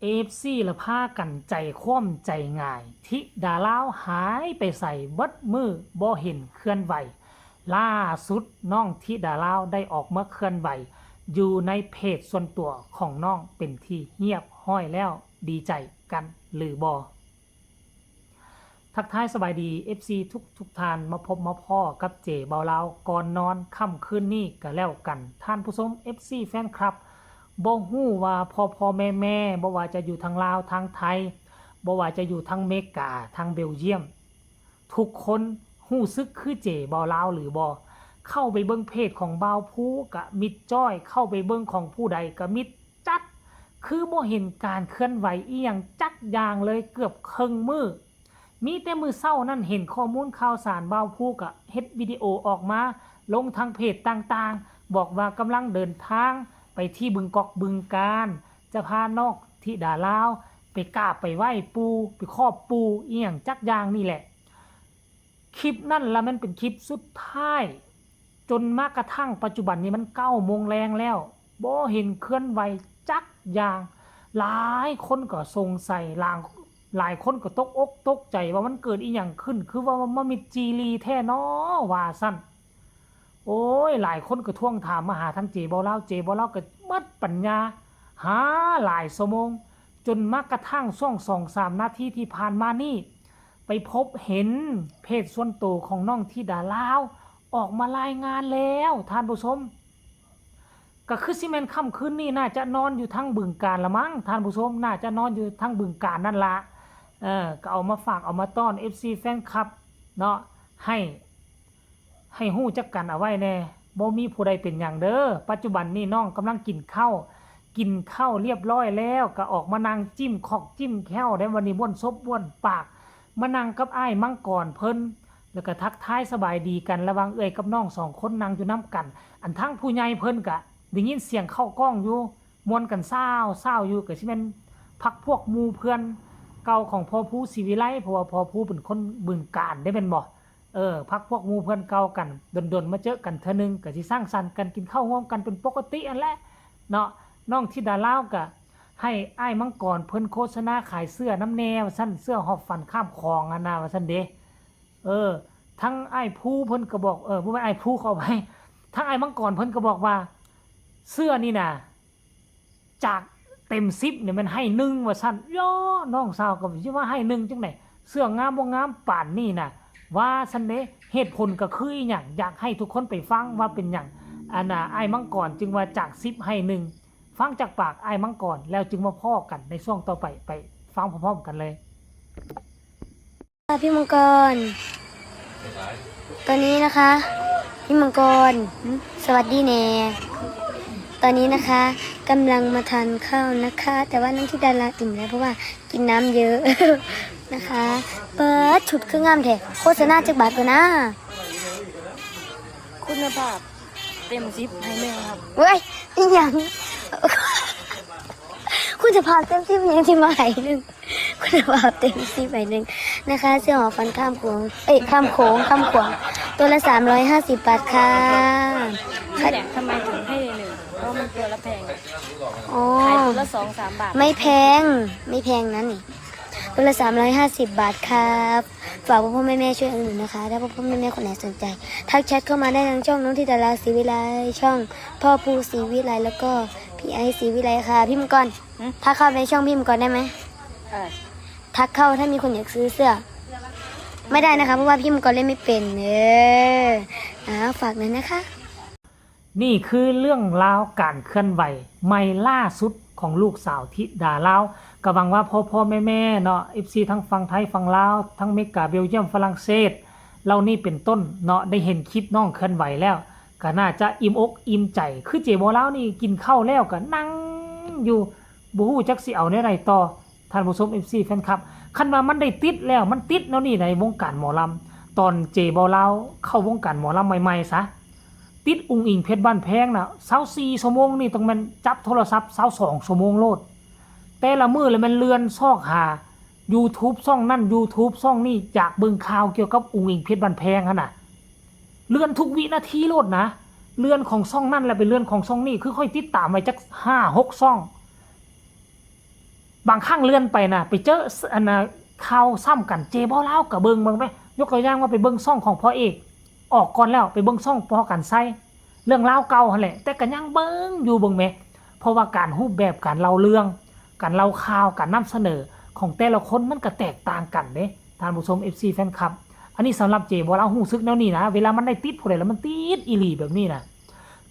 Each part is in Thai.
AFC ละพากันใจคว่ำใจง่ายทิดาลาวหายไปใส่เบิดมือบ่เห็นเคลื่อนไหวล่าสุดน้องทิดาลาวได้ออกมาเคลื่อนไหวอยู่ในเพจส่วนตัวของน้องเป็นที่เงียบห้อยแล้วดีใจกันหรือบ่ทักทายสบายดี FC ทุกท่านมาพบมาพ่อกับเจเบาลาวก่อนนอนค่ำคืนนี้ก็แล้วกันท่านผู้ชม FC แฟนคลับบ่ฮู้ว่าพ่อแม่บ่ว่าจะอยู่ทางลาวทางไทยบ่ว่าจะอยู่ทางเมกาทางเบลเยียมทุกคนฮู้ซึกคือเจเบาลาวหรือบ่เข้าไปเบิ่งเพจของบ่าวผู้กะมิดจ้อยเข้าไปเบิ่งของผู้ใดกะมิดจัดคือบ่เห็นการเคลื่อนไหวอีหยังจักอย่างเลยเกือบครึ่งมื้อมีแต่มือเศร้านั่นเห็นข้อมูลข่าวสารบ่าวผู้กะเฮ็ดวิดีโอออกมาลงทางเพจต่างๆบอกว่ากำลังเดินทางไปที่บึงกอกบึงการจะพานอกที่ดาลาวไปกราบไปไหว้ปูไปครอบปูอีหยังจักอย่างนี่แหละคลิปนั่นละมันเป็นคลิปสุดท้ายจนมากระทั่งปัจจุบันนี้มัน9 โมงแรงแล้วบ่เห็นเคลื่อนไหวจักอย่างหลายคนก็สงสัยหลายคนก็ตกอกตกใจว่ามันเกิดอีหยังขึ้นคือว่ามันมีจีรีแท้น้อว่าซั่นโอ้ยหลายคนก็ท่วงถามมาหาทั้งเจบ่เล่าก็หมดปัญญาหาหลายชั่วโมงจนมากระทั่งช่วง 2-3 นาทีที่ผ่านมานี่ไปพบเห็นเพจส่วนตัวของน้องธิดาลาวออกมารายงานแล้วท่านผู้ชมก็คือสิแม่นค่ำคืนนี้น่าจะนอนอยู่ทั้งบึงกาฬละมั้งท่านผู้ชมน่าจะนอนอยู่ทั้งบึงกาฬนั่นละก็เอามาฝากเอามาต้อน FC แฟนคลับเนาะให้ฮู้จักกันเอาไว้แน่บ่มีผู้ใดเป็นหยังเด้อปัจจุบันนี้น้องกำลังกินข้าวเรียบร้อยแล้วก็ออกมานั่งจิ้มขอกจิ้มแค้วได้วันนี้บ้วนซบบ้วนปากมานั่งกับอ้ายมังกรเพิ่นแล้วก็ทักทายสบายดีกันระหว่างเอ่ยกับน้อง2 คนนั่งอยู่นํกันอันทั้งผู้ใหญ่เพิ่นก็ได้ยินเสียงเข้ากล้องอยู่ม่วนกันซ่าวอยู่ก็สิแม่นพักพวกหมู่เพื่อนเก่าของพ่อผู้ศรีวิไลเพราะว่าพ่อผู้เป็นคนบึงกาฬได้แม่นบ่พักพวกหมู่เพื่อนเก่ากันดนมาเจอกันเทื่อนึงก็สิสร้างสรรค์กันกินข้าวร่วมกันเป็นปกติอันแหละเนาะน้องธิดาลาวก็ให้อ้ายมังกรเพิ่นโฆษณาขายเสื้อน้ำแนวซั่นเสื้อหอบฝันข้ามคลองอันน่ะว่าซั่นเด้ทั้งอ้ายผู้เพิ่นก็บอกบ่แม่นอ้ายผู้เข้าไปทั้งอ้ายมังกรเพิ่นก็บอกว่าเสื้อนี่น่ะจากเต็ม10เนี่ยมันให้1ว่าซั่นย่อน้องสาวก็สิว่าให้1จังได๋เสื้องามบ่งามปานนี้น่ะว่าซั่นเด้เหตุผลก็คืออีหยังอยากให้ทุกคนไปฟังว่าเป็นหยังอันน่ะอ้ายมังกรจึงว่าจาก10ให้1ฟังจากปากอ้ายมังกรแล้วจึงมาพ้อกันในช่วงต่อไปฟังพร้อมๆกันเลยพี่มังกรตอนนี้นะคะพี่มังกรสวัสดีแน่ตอนนี้นะคะกำลังมาทานข้าวนะคะ แต่ว่าน้องธิดาลาอิ่มแล้วเพราะว่ากินน้ำเยอะ นะคะ เปิดชุดเครื่องงามแท้โฆษณาจากบาทก่อนนะคุณภาพเต็ม10ให้แม่ครับเว้ยอีหยัง คุณจะพาเต็ม10ยังที่มาให้นึงคุณจะพาเต็ม10ให้นึงนะคะเสื้อหอฟันข้ามโขงข้ามขวางตัวละ350 บาทค่ะนี่แหละทำไมถึงให้เลยเพราะมันตัวละแพงอ๋อขายตัวละ2-3 บาทไม่แพงนะนี่ตัวละ350 บาทครับฝากพ่อแม่ช่วยอุดหนุนนะคะถ้าพ่อแม่คนไหนสนใจทักแชทเข้ามาได้ทางช่องน้องธิดาราศรีวิไลช่องพ่อภูศรีวิไลแล้วก็พี่ไอศรีวิไลค่ะพี่มังกรทักเข้าในช่องพี่มังกรได้ไหมทักเข้าถ้ามีคนอยากซื้อเสื้อไม่ได้นะคะเพราะว่าพี่มังกรเล่นไม่เป็นฝากหน่อยนะคะนี่คือเรื่องราวการเคลื่อนไหวใหม่ล่าสุดของลูกสาวธิดาลาวก็หวังว่าพ่อแม่เนาะ FC ทั้งฝั่งไทยฝั่งลาวทั้งเมกาเบลเยียมฝรั่งเศสเรานี่เป็นต้นเนาะได้เห็นคลิปน้องเคลื่อนไหวแล้วก็น่าจะอิ่มอกอิ่มใจคือเจบ่ลาวนี่กินข้าวแล้วก็นั่งอยู่บ่ฮู้จักสิเอาแนวใดต่อท่านผู้ชม FC แฟนคลับคันว่ามันได้ติดแล้วมันติดแล้วนี่ในวงการหมอลำตอนเจบ่ลาวเข้าวงการหมอลำใหม่ๆซะติดอุ้งอิงเพชรบ้านแพงน่ะ24 ชั่วโมงนี่ต้องมันจับโทรศัพท์22 ชั่วโมงโลดแต่ละมื้อเลยมันเลือนซอกหา YouTube ช่องนั่น YouTube ช่องนี่จากเบิ่งข่าวเกี่ยวกับอุ้งอิงเพชรบ้านแพงหั่นน่ะเลือนทุกวินาทีโลดนะเลือนของช่องนั่นแล้วเป็นเลือนของช่องนี่คือค่อยติดตามไว้จัก5-6 ช่อง บางครั้งเลื่อนไปนะไปเจออันน่ะข่าวซ้ำกันเจบ่เล่ากับเบิ่งไปยกตัวอย่างว่าไปเบิ่งซ่องของพ่อเอกออกก่อนแล้วไปเบิ่งซ่องพ่อกันไส้เรื่องราวเก่าหั่นแหละแต่ก็ยังเบิ่งอยู่เบิ่งแหมเพราะว่าการรูปแบบการเล่าเรื่องการเล่าข่าวการนำเสนอของแต่ละคนมันก็แตกต่างกันเด้ท่านผู้ชม FC แฟนคลับอันนี้สำหรับเจบ่เล่าฮู้สึกแนวนี้นะเวลามันได้ติดผู้ใดแล้วมันติดอีหลีแบบนี้นะ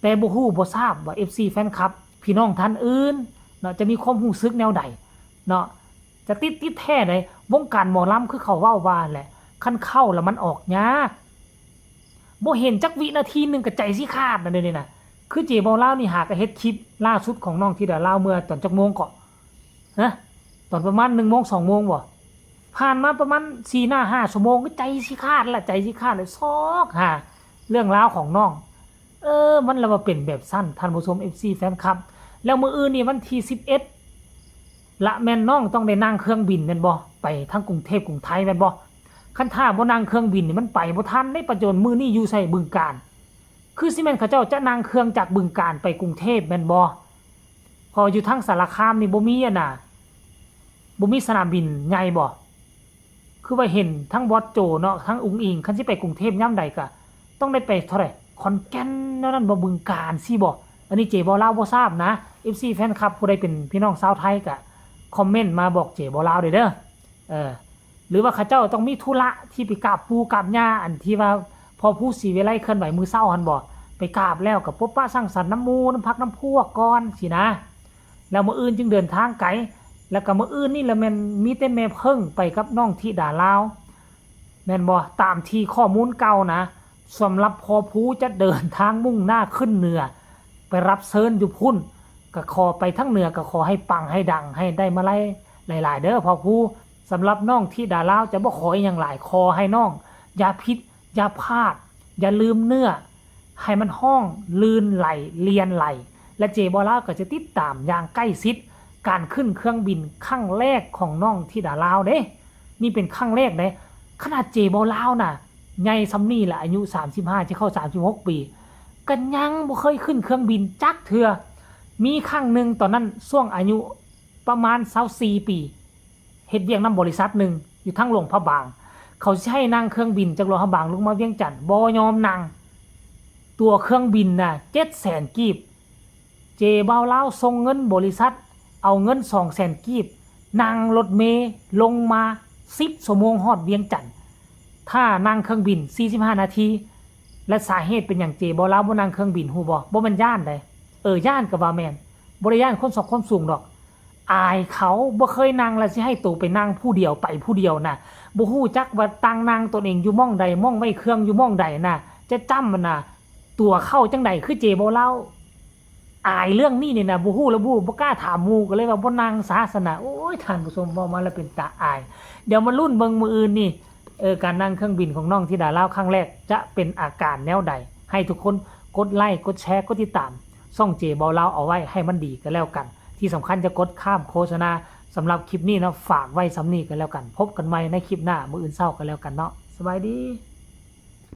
แต่บ่ฮู้บ่ทราบว่า FC แฟนคลับพี่น้องท่านอื่นเนาะจะมีความรู้สึกแนวใดเนาะจะติดแท้ใดวงการหมอลำคือเขาเว้าว่าแหละคันเข้าแล้วมันออกยากบ่เห็นจักวินาทีนึงก็ใจสิขาดนั่นเด้น่ะคือเจบ่เล่านี่หากะเฮ็ดคลิปล่าสุดของน้องที่ดาเล่าเมื่อตอนจักโมงก็ฮะตอนประมาณ 1 โมง 2 โมงบ่ผ่านมาประมาณ 4-5 ชั่วโมงก็ใจสิขาดละใจสิขาดเลยซอกเรื่องราวของน้องมันละว่าเป็นแบบสั้นท่านผู้ชม FC แฟนคลับแล้วมื้ออื่นนี่วันที่11ละแม่นน้องต้องได้นั่งเครื่องบินแม่นบ่ไปทางกรุงเทพกรุงไทยแม่นบ่คันถ้าบ่นั่งเครื่องบินนี่มันไปบ่ทันได้ประโยชน์มื้อนี้อยู่ไสบึงกาฬคือสิแม่นเขาเจ้าจะนั่งเครื่องจากบึงกาฬไปกรุงเทพแม่นบ่พออยู่ทางสารคามนี่บ่มีบ่มีสนามบินใหญ่บ่คือว่าเห็นทั้งบอสโจเนาะทั้งอุ๋งอิงคันสิไปกรุงเทพยามใดก็ต้องได้ไปเท่าไหร่ขอนแก่นนั่นบ่บึงกาฬสิบ่อันนี้เจบ่ลาวบ่ทราบนะ FC แฟนคลับผู้ใดเป็นพี่น้องชาวไทยก็คอมเมนต์มาบอกเจบ่ลาวเด้อหรือว่าเขาเจ้าต้องมีธุระที่ไปกราบปู่กราบย่าอันที่ว่าพอผู้ศรีวิไลเคลื่อนไหวมื้อเช้าหั่นบ่ไปกราบแล้วก็พบปะสังสรรค์น้ำหมู่น้ำพักน้ำพวกก่อนสินะแล้วมื้ออื่นจึงเดินทางไกลแล้วก็มื้ออื่นนี่ละแม่นมีแต่แม่เพิ่งไปกับน้องธิดาลาวแม่นบ่ตามที่ข้อมูลเก่านะสำหรับพอผู้จะเดินทางมุ่งหน้าขึ้นเหนือไปรับเชิญอยู่พุ่นก็ขอไปทั้งเหนือก็ขอให้ปังให้ดังให้ได้มาไล่หลายๆเด้อพอผู้สำหรับน้องธิดาลาวจะบ่ขออีหยังหลายขอให้น้องอย่าผิดอย่าพลาดอย่าลืมเนื้อให้มันห้องลื่นไหลเลียนไหลและเจบ่ลาวก็จะติดตามอย่างใกล้ชิดการขึ้นเครื่องบินครั้งแรกของน้องธิดาลาวเด้นี่เป็นครั้งแรกเด้ขนาดเจบ่ลาวน่ะใหญ่ซำนี้แหละอายุ35จะเข้า36ปีก็ยังบ่เคยขึ้นเครื่องบินจักเทื่อมีครั้งหนึงตอนนั้นช่วงอายุประมาณ24ปีเฮ็ดเวียกนำบริษัทหนึ่งอยู่ทางหลวงพระบางเขาสิให้นั่งเครื่องบินจากหลวงพระบางลงมาเวียงจันทน์บ่ยอมนั่งตัวเครื่องบินน่ะ 700,000 กีบเจบ่าวลาวส่งเงินบริษัทเอาเงิน 200,000 กีบนั่งรถเมล์ลงมา10 ชั่วโมงฮอดเวียงจันทน์ถ้านั่งเครื่องบิน45 นาทีและสาเหตุเป็นหยังเจบ่าวลาวบ่นั่งเครื่องบินฮู้บ่แม่นย่านใดย่านก็ว่าแม่นบ่ได้ย่านคนสอกคนสูงดอกอายเขาบ่เคยนั่งแล้วสิให้ตัวไปนั่งผู้เดียวไปผู้เดียวน่ะบ่ฮู้จักว่าตั้งนั่งตนเองอยู่ม่องใดม่องไว้เครื่องอยู่ม่องใดน่ะจะจำมันน่ะตัวเข้าจังใดคือเจบ่เล่าอายเรื่องนี้นี่น่ะบ่ฮู้แล้วบ่กล้าถามหมู่ก็เลยว่าบ่นั่งศาสนาโอ้ยท่านผู้ชมเว้ามาแล้วเป็นตาอายเดี๋ยวมาลุ้นเบิ่งมื้ออื่นนี่การนั่งเครื่องบินของน้องธิดาลาวครั้งแรกจะเป็นอาการแนวใดให้ทุกคนกดไลค์กดแชร์กดติดตามช่องเจบ่เล่าเอาไว้ให้มันดีก็แล้วกันที่สำคัญจะกดข้ามโฆษณาสำหรับคลิปนี้นะฝากไว้สำนีกันแล้วกันพบกันใหม่ในคลิปหน้ามื้ออื่นเช้ากันแล้วกันเนาะสบายดี